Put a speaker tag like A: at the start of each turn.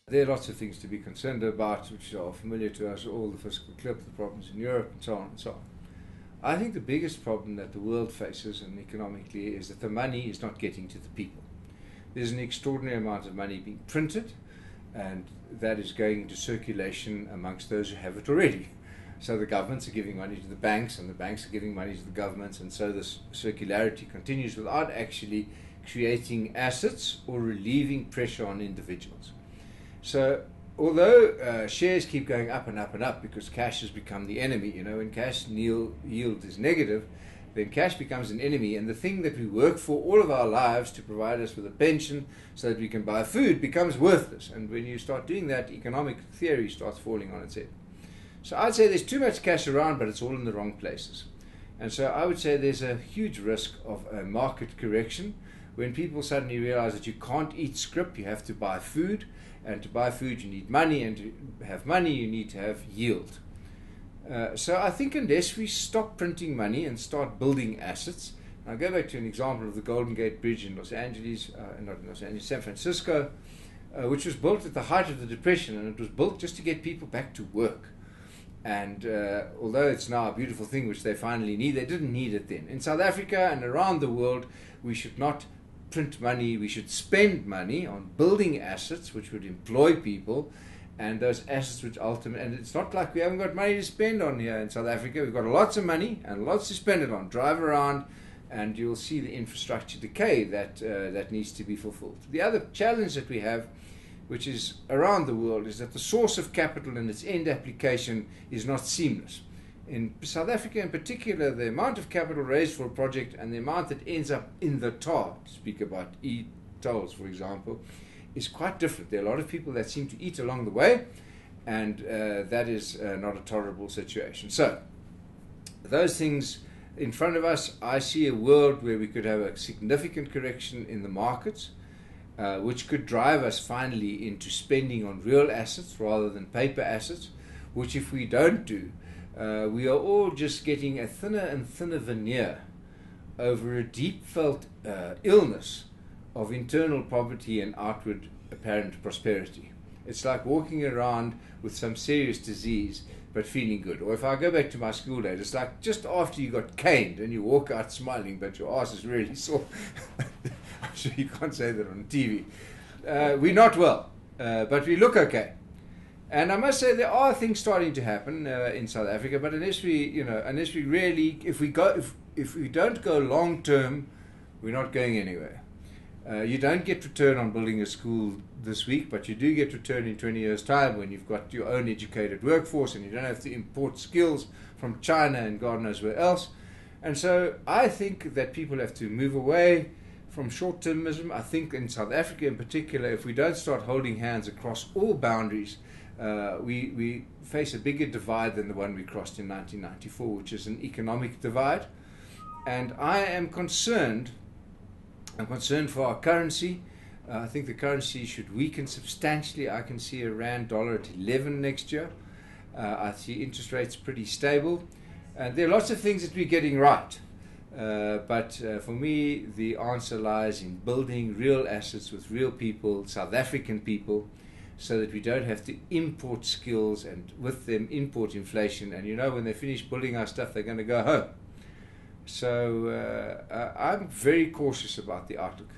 A: There are lots of things to be concerned about, which are familiar to us all, the fiscal cliff, the problems in Europe, and so on and so on. I think the biggest problem that the world faces, and economically, is that the money is not getting to the people. There's an extraordinary amount of money being printed, and that is going into circulation amongst those who have it already. So the governments are giving money to the banks, and the banks are giving money to the governments, and so this circularity continues without actually creating assets or relieving pressure on individuals. So although shares keep going up and up and up because cash has become the enemy, when cash yield is negative, then cash becomes an enemy, and the thing that we work for all of our lives to provide us with a pension so that we can buy food becomes worthless. And when you start doing that, economic theory starts falling on its head. So I'd say there's too much cash around, but it's all in the wrong places. And so I would say there's a huge risk of a market correction when people suddenly realize that you can't eat scrip, you have to buy food. And to buy food, you need money, and to have money, you need to have yield. So I think unless we stop printing money and start building assets, and I'll go back to an example of the Golden Gate Bridge in San Francisco, which was built at the height of the Depression, and it was built just to get people back to work. And although it's now a beautiful thing, which they finally need, they didn't need it then. In South Africa and around the world, we should not print money, we should spend money on building assets which would employ people, and those assets which ultimately, and it's not like we haven't got money to spend on here in South Africa. We've got lots of money and lots to spend it on. Drive around and you'll see the infrastructure decay that needs to be fulfilled. The other challenge that we have, which is around the world, is that the source of capital and its end application is not seamless. In South Africa in particular, the amount of capital raised for a project and the amount that ends up in the tar, to speak about e-tolls for example, is quite different. There are a lot of people that seem to eat along the way, and that is not a tolerable situation. So those things in front of us, I see a world where we could have a significant correction in the markets, which could drive us finally into spending on real assets rather than paper assets, which if we don't do, we are all just getting a thinner and thinner veneer over a deep felt illness of internal poverty and outward apparent prosperity. It's like walking around with some serious disease but feeling good. Or if I go back to my school days, it's like just after you got caned and you walk out smiling but your ass is really sore. I'm sure you can't say that on TV. We're not well, but we look okay. And I must say there are things starting to happen in South Africa, but unless we really, if we don't go long term, we're not going anywhere. You don't get return on building a school this week, but you do get return in 20 years' time when you've got your own educated workforce and you don't have to import skills from China and God knows where else. And so I think that people have to move away from short-termism. I think in South Africa in particular, if we don't start holding hands across all boundaries, we face a bigger divide than the one we crossed in 1994, which is an economic divide. And I am concerned. I'm concerned for our currency. I think the currency should weaken substantially. I can see a rand dollar at 11 next year. I see interest rates pretty stable. And there are lots of things that we're getting right. But for me, the answer lies in building real assets with real people, South African people, so that we don't have to import skills and with them import inflation. And when they finish building our stuff, they're going to go home. So I'm very cautious about the outlook.